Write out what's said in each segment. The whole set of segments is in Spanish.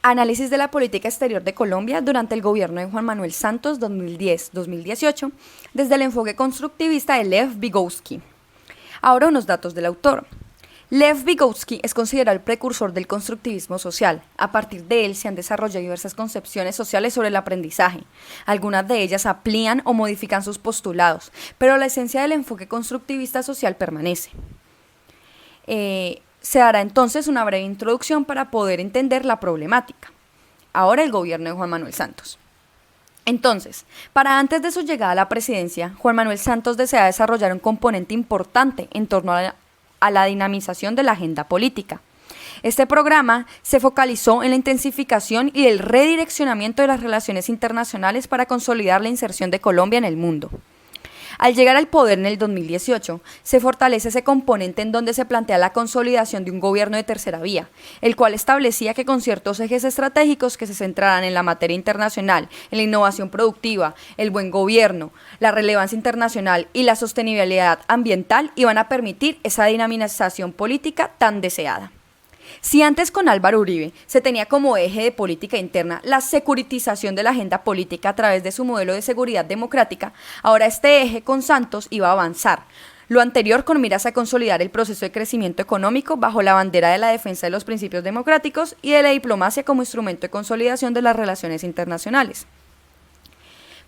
Análisis de la política exterior de Colombia durante el gobierno de Juan Manuel Santos 2010-2018, desde el enfoque constructivista de Lev Vygotsky. Ahora unos datos del autor. Lev Vygotsky es considerado el precursor del constructivismo social. A partir de él se han desarrollado diversas concepciones sociales sobre el aprendizaje. Algunas de ellas amplían o modifican sus postulados, pero la esencia del enfoque constructivista social permanece. Se dará entonces una breve introducción para poder entender la problemática. Ahora el gobierno de Juan Manuel Santos. Entonces, para antes de su llegada a la presidencia, Juan Manuel Santos desea desarrollar un componente importante en torno a la dinamización de la agenda política. Este programa se focalizó en la intensificación y el redireccionamiento de las relaciones internacionales para consolidar la inserción de Colombia en el mundo. Al llegar al poder en el 2018, se fortalece ese componente en donde se plantea la consolidación de un gobierno de tercera vía, el cual establecía que con ciertos ejes estratégicos que se centraran en la materia internacional, en la innovación productiva, el buen gobierno, la relevancia internacional y la sostenibilidad ambiental iban a permitir esa dinamización política tan deseada. Si antes con Álvaro Uribe se tenía como eje de política interna la securitización de la agenda política a través de su modelo de seguridad democrática, ahora este eje con Santos iba a avanzar. Lo anterior con miras a consolidar el proceso de crecimiento económico bajo la bandera de la defensa de los principios democráticos y de la diplomacia como instrumento de consolidación de las relaciones internacionales.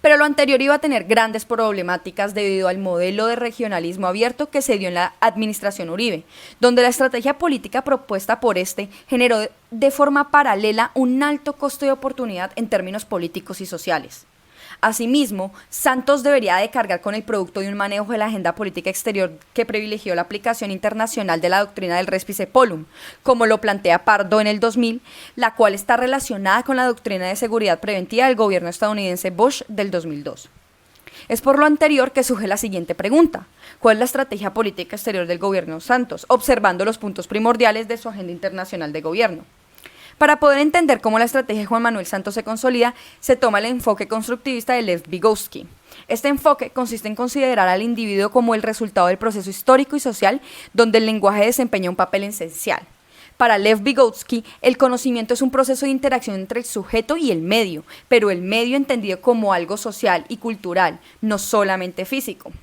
Pero lo anterior iba a tener grandes problemáticas debido al modelo de regionalismo abierto que se dio en la administración Uribe, donde la estrategia política propuesta por este generó de forma paralela un alto costo de oportunidad en términos políticos y sociales. Asimismo, Santos debería de cargar con el producto de un manejo de la agenda política exterior que privilegió la aplicación internacional de la doctrina del Respice Polum, como lo plantea Pardo en el 2000, la cual está relacionada con la doctrina de seguridad preventiva del gobierno estadounidense Bush del 2002. Es por lo anterior que surge la siguiente pregunta: ¿cuál es la estrategia política exterior del gobierno Santos, observando los puntos primordiales de su agenda internacional de gobierno? Para poder entender cómo la estrategia de Juan Manuel Santos se consolida, se toma el enfoque constructivista de Lev Vygotsky. Este enfoque consiste en considerar al individuo como el resultado del proceso histórico y social donde el lenguaje desempeña un papel esencial. Para Lev Vygotsky, el conocimiento es un proceso de interacción entre el sujeto y el medio, pero el medio entendido como algo social y cultural, no solamente físico.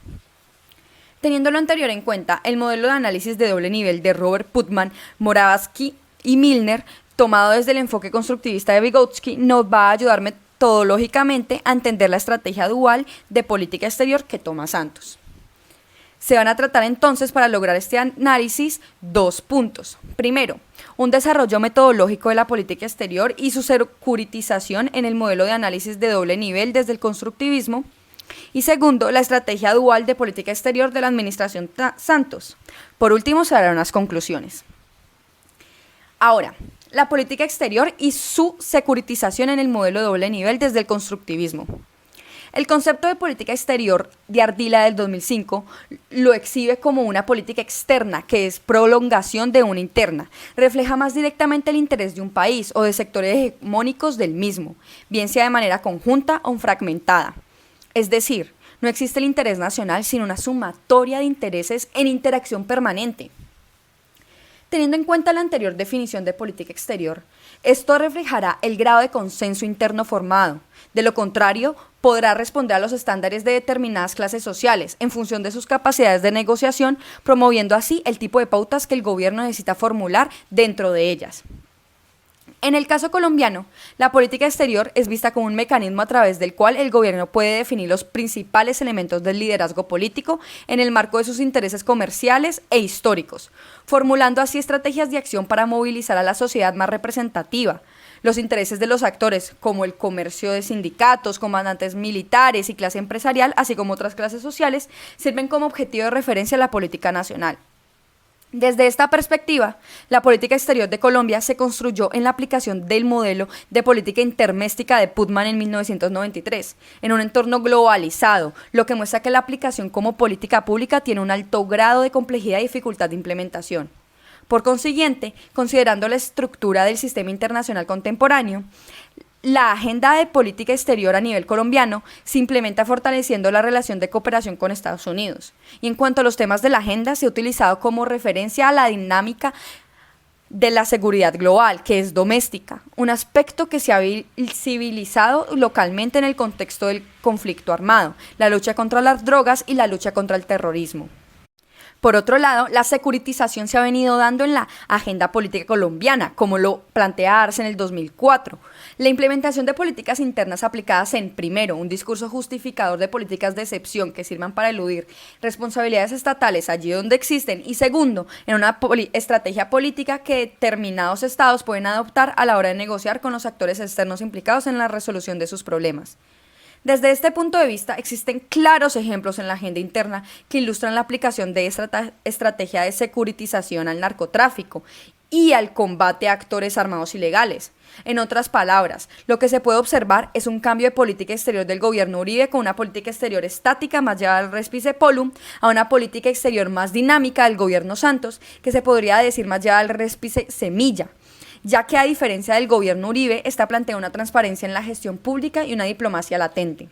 Teniendo lo anterior en cuenta, el modelo de análisis de doble nivel de Robert Putnam, Moravsky y Milner, tomado desde el enfoque constructivista de Vygotsky, nos va a ayudar metodológicamente a entender la estrategia dual de política exterior que toma Santos. Se van a tratar entonces, para lograr este análisis, dos puntos. Primero, un desarrollo metodológico de la política exterior y su securitización en el modelo de análisis de doble nivel desde el constructivismo. Y segundo, la estrategia dual de política exterior de la administración Santos. Por último, se darán unas conclusiones. Ahora, la política exterior y su securitización en el modelo de doble nivel desde el constructivismo. El concepto de política exterior de Ardila del 2005 lo exhibe como una política externa que es prolongación de una interna. Refleja más directamente el interés de un país o de sectores hegemónicos del mismo, bien sea de manera conjunta o fragmentada. Es decir, no existe el interés nacional sino una sumatoria de intereses en interacción permanente. Teniendo en cuenta la anterior definición de política exterior, esto reflejará el grado de consenso interno formado. De lo contrario, podrá responder a los estándares de determinadas clases sociales en función de sus capacidades de negociación, promoviendo así el tipo de pautas que el gobierno necesita formular dentro de ellas. En el caso colombiano, la política exterior es vista como un mecanismo a través del cual el gobierno puede definir los principales elementos del liderazgo político en el marco de sus intereses comerciales e históricos, formulando así estrategias de acción para movilizar a la sociedad más representativa. Los intereses de los actores, como el comercio de sindicatos, comandantes militares y clase empresarial, así como otras clases sociales, sirven como objetivo de referencia a la política nacional. Desde esta perspectiva, la política exterior de Colombia se construyó en la aplicación del modelo de política interméstica de Putnam en 1993, en un entorno globalizado, lo que muestra que la aplicación como política pública tiene un alto grado de complejidad y dificultad de implementación. Por consiguiente, considerando la estructura del sistema internacional contemporáneo, la agenda de política exterior a nivel colombiano se implementa fortaleciendo la relación de cooperación con Estados Unidos. Y en cuanto a los temas de la agenda, se ha utilizado como referencia a la dinámica de la seguridad global, que es doméstica, un aspecto que se ha visibilizado localmente en el contexto del conflicto armado, la lucha contra las drogas y la lucha contra el terrorismo. Por otro lado, la securitización se ha venido dando en la agenda política colombiana, como lo plantea Arce en el 2004. La implementación de políticas internas aplicadas en, primero, un discurso justificador de políticas de excepción que sirvan para eludir responsabilidades estatales allí donde existen, y segundo, en una estrategia política que determinados estados pueden adoptar a la hora de negociar con los actores externos implicados en la resolución de sus problemas. Desde este punto de vista, existen claros ejemplos en la agenda interna que ilustran la aplicación de esta estrategia de securitización al narcotráfico y al combate a actores armados ilegales. En otras palabras, lo que se puede observar es un cambio de política exterior del gobierno Uribe con una política exterior estática más llevada al respice polum a una política exterior más dinámica del gobierno Santos, que se podría decir más llevada al respice semilla, ya que a diferencia del gobierno Uribe, está plantea una transparencia en la gestión pública y una diplomacia latente.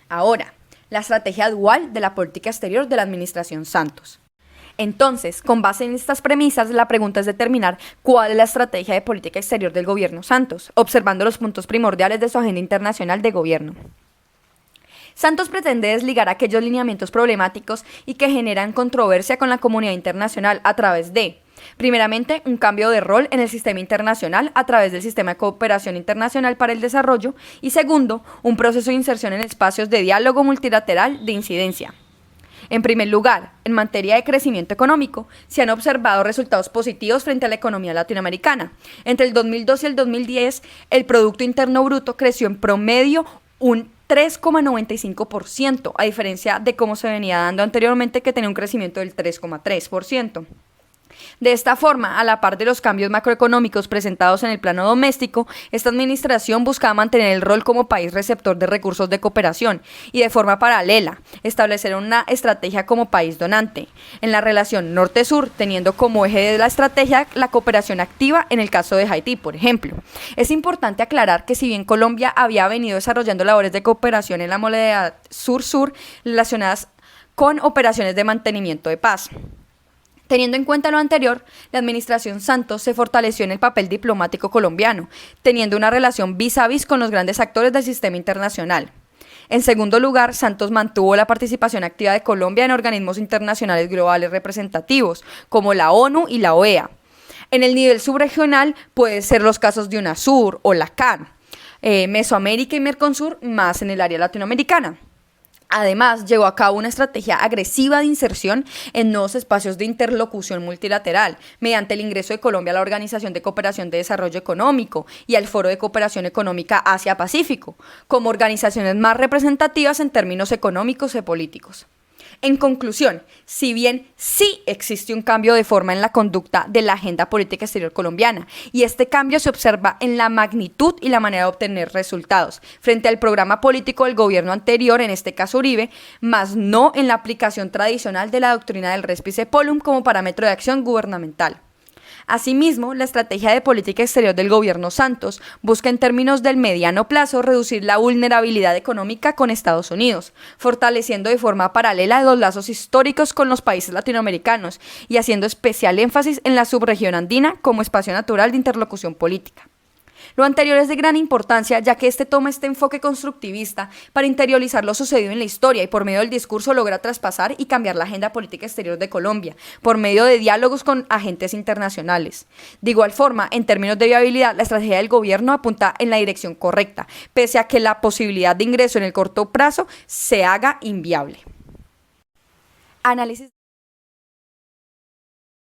Ahora, la estrategia dual de la política exterior de la administración Santos. Entonces, con base en estas premisas, la pregunta es determinar cuál es la estrategia de política exterior del gobierno Santos, observando los puntos primordiales de su agenda internacional de gobierno. Santos pretende desligar aquellos lineamientos problemáticos y que generan controversia con la comunidad internacional a través de, primeramente, un cambio de rol en el sistema internacional a través del Sistema de Cooperación Internacional para el Desarrollo y segundo, un proceso de inserción en espacios de diálogo multilateral de incidencia. En primer lugar, en materia de crecimiento económico, se han observado resultados positivos frente a la economía latinoamericana. Entre el 2002 y el 2010, el Producto Interno Bruto creció en promedio un 3,95%, a diferencia de cómo se venía dando anteriormente, que tenía un crecimiento del 3,3%. De esta forma, a la par de los cambios macroeconómicos presentados en el plano doméstico, esta administración buscaba mantener el rol como país receptor de recursos de cooperación y de forma paralela, establecer una estrategia como país donante en la relación norte-sur, teniendo como eje de la estrategia la cooperación activa en el caso de Haití, por ejemplo. Es importante aclarar que si bien Colombia había venido desarrollando labores de cooperación en la modalidad sur-sur relacionadas con operaciones de mantenimiento de paz. Teniendo en cuenta lo anterior, la administración Santos se fortaleció en el papel diplomático colombiano, teniendo una relación vis a vis con los grandes actores del sistema internacional. En segundo lugar, Santos mantuvo la participación activa de Colombia en organismos internacionales globales representativos, como la ONU y la OEA. En el nivel subregional pueden ser los casos de UNASUR o la CAN, Mesoamérica y Mercosur, más en el área latinoamericana. Además, llevó a cabo una estrategia agresiva de inserción en nuevos espacios de interlocución multilateral, mediante el ingreso de Colombia a la Organización de Cooperación de Desarrollo Económico y al Foro de Cooperación Económica Asia-Pacífico, como organizaciones más representativas en términos económicos y políticos. En conclusión, si bien sí existe un cambio de forma en la conducta de la agenda política exterior colombiana, y este cambio se observa en la magnitud y la manera de obtener resultados frente al programa político del gobierno anterior, en este caso Uribe, más no en la aplicación tradicional de la doctrina del respice polum como parámetro de acción gubernamental. Asimismo, la estrategia de política exterior del gobierno Santos busca en términos del mediano plazo reducir la vulnerabilidad económica con Estados Unidos, fortaleciendo de forma paralela los lazos históricos con los países latinoamericanos y haciendo especial énfasis en la subregión andina como espacio natural de interlocución política. Lo anterior es de gran importancia, ya que este toma este enfoque constructivista para interiorizar lo sucedido en la historia y por medio del discurso logra traspasar y cambiar la agenda política exterior de Colombia, por medio de diálogos con agentes internacionales. De igual forma, en términos de viabilidad, la estrategia del gobierno apunta en la dirección correcta, pese a que la posibilidad de ingreso en el corto plazo se haga inviable. Análisis